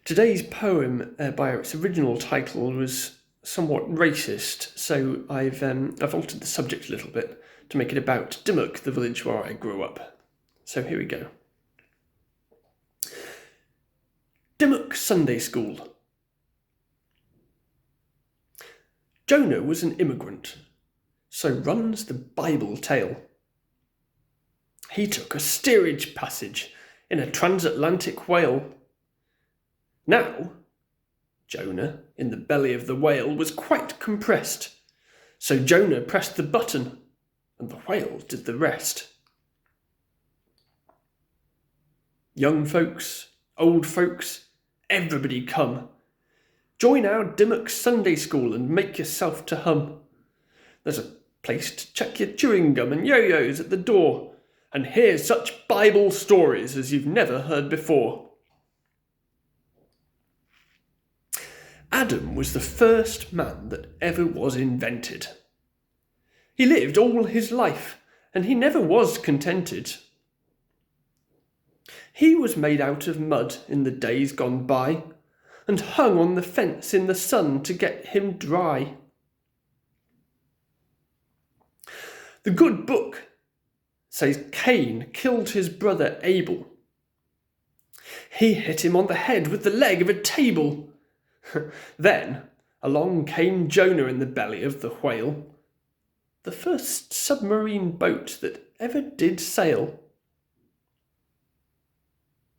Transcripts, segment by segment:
Today's poem, by its original title, was somewhat racist, so I've altered the subject a little bit to make it about Dymock, the village where I grew up. So here we go. Dymock Sunday School. Jonah was an immigrant, so runs the Bible tale. He took a steerage passage in a transatlantic whale. Now, Jonah, in the belly of the whale, was quite compressed, so Jonah pressed the button, and the whale did the rest. Young folks, old folks, everybody come. Join our Dymock Sunday School and make yourself to hum. There's a place to check your chewing gum and yo-yos at the door, and hear such Bible stories as you've never heard before. Adam was the first man that ever was invented. He lived all his life, and he never was contented. He was made out of mud in the days gone by, and hung on the fence in the sun to get him dry. The good book says Cain killed his brother Abel. He hit him on the head with the leg of a table. Then along came Jonah in the belly of the whale, the first submarine boat that ever did sail.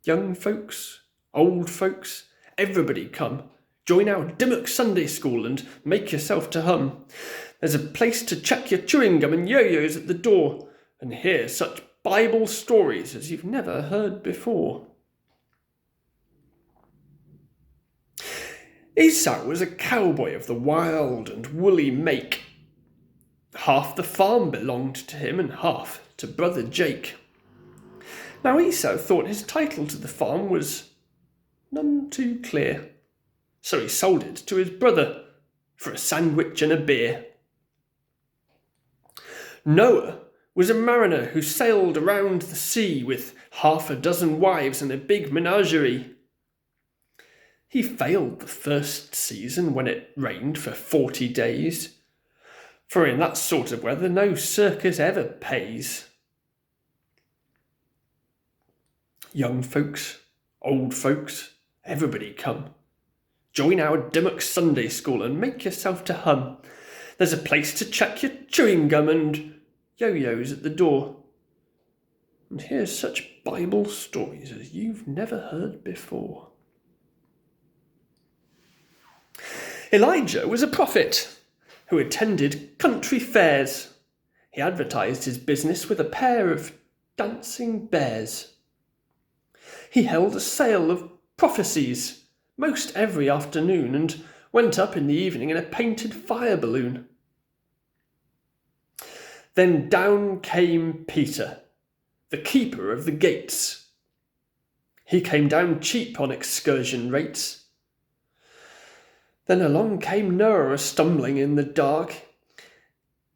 Young folks, old folks, everybody come. Join our Dymock Sunday School and make yourself to hum. There's a place to check your chewing gum and yo-yos at the door, and hear such Bible stories as you've never heard before. Esau was a cowboy of the wild and woolly make. Half the farm belonged to him and half to brother Jake. Now Esau thought his title to the farm was none too clear, so he sold it to his brother for a sandwich and a beer. Noah was a mariner who sailed around the sea with 6 wives and a big menagerie. He failed the first season when it rained for 40 days, for in that sort of weather no circus ever pays. Young folks, old folks, everybody come. Join our Dymock Sunday School and make yourself to hum. There's a place to check your chewing gum and yo-yos at the door. And here's such Bible stories as you've never heard before. Elijah was a prophet who attended country fairs. He advertised his business with a pair of dancing bears. He held a sale of prophecies most every afternoon and went up in the evening in a painted fire balloon. Then down came Peter, the keeper of the gates. He came down cheap on excursion rates. Then along came Noah stumbling in the dark.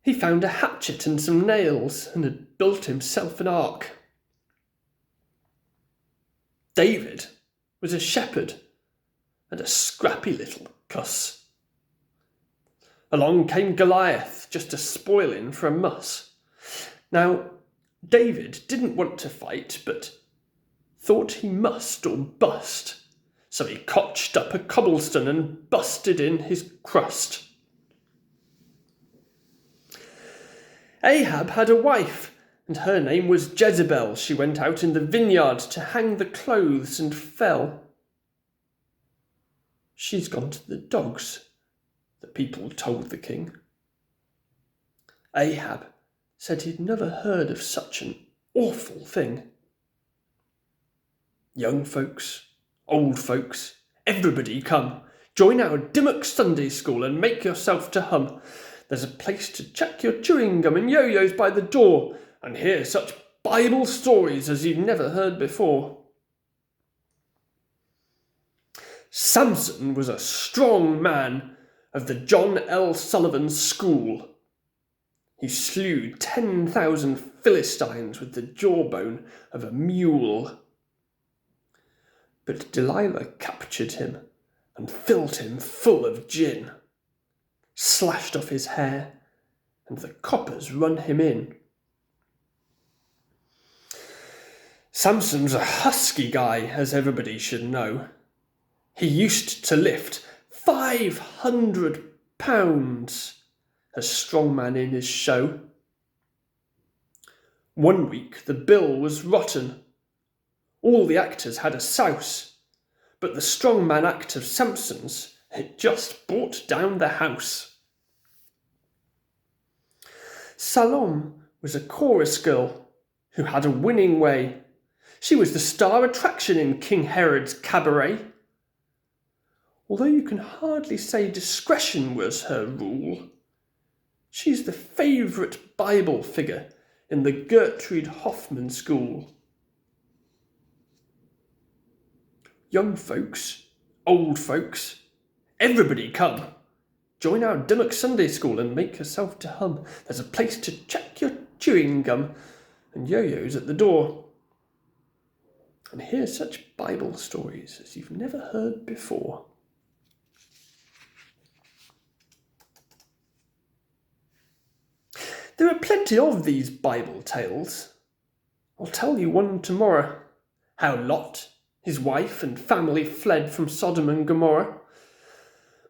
He found a hatchet and some nails and had built himself an ark. David was a shepherd and a scrappy little cuss. Along came Goliath, just a spoiling for a muss. Now, David didn't want to fight, but thought he must or bust. So he cotched up a cobblestone and busted in his crust. Ahab had a wife, and her name was Jezebel. She went out in the vineyard to hang the clothes and fell. She's gone to the dogs, the people told the king. Ahab said he'd never heard of such an awful thing. Young folks, old folks, everybody come. Join our Dymock Sunday School and make yourself to hum. There's a place to check your chewing gum and yo-yos by the door, and hear such Bible stories as you've never heard before. Samson was a strong man of the John L. Sullivan school. He slew 10,000 Philistines with the jawbone of a mule. But Delilah captured captured him and filled him full of gin, slashed off his hair, and the coppers run him in. Samson's a husky guy, as everybody should know. He used to lift 500 pounds as strongman in his show. One week the bill was rotten. All the actors had a souse, but the strongman act of Samson's had just brought down the house. Salome was a chorus girl who had a winning way. She was the star attraction in King Herod's cabaret. Although you can hardly say discretion was her rule, she's the favourite Bible figure in the Gertrude Hoffman School. Young folks, old folks, everybody come. Join our Dymock Sunday School and make yourself to hum. There's a place to check your chewing gum and yo-yos at the door. And hear such Bible stories as you've never heard before. There are plenty of these Bible tales. I'll tell you one tomorrow. How Lot, his wife and family fled from Sodom and Gomorrah.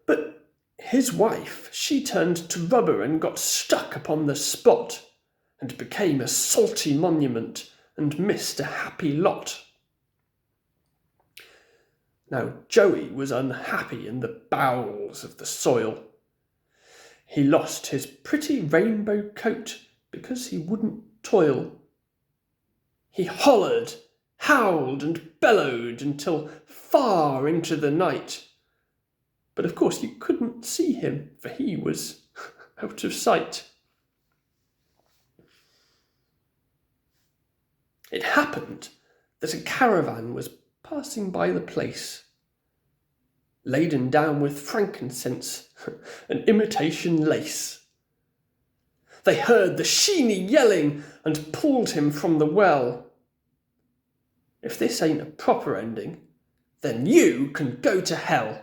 But his wife, she turned to rubber and got stuck upon the spot and became a salty monument and missed a happy lot. Now Joey was unhappy in the bowels of the soil. He lost his pretty rainbow coat because he wouldn't toil. He hollered, howled and bellowed until far into the night. But of course you couldn't see him, for he was out of sight. It happened that a caravan was passing by the place, laden down with frankincense and imitation lace. They heard the sheeny yelling and pulled him from the well. If this ain't a proper ending, then you can go to hell.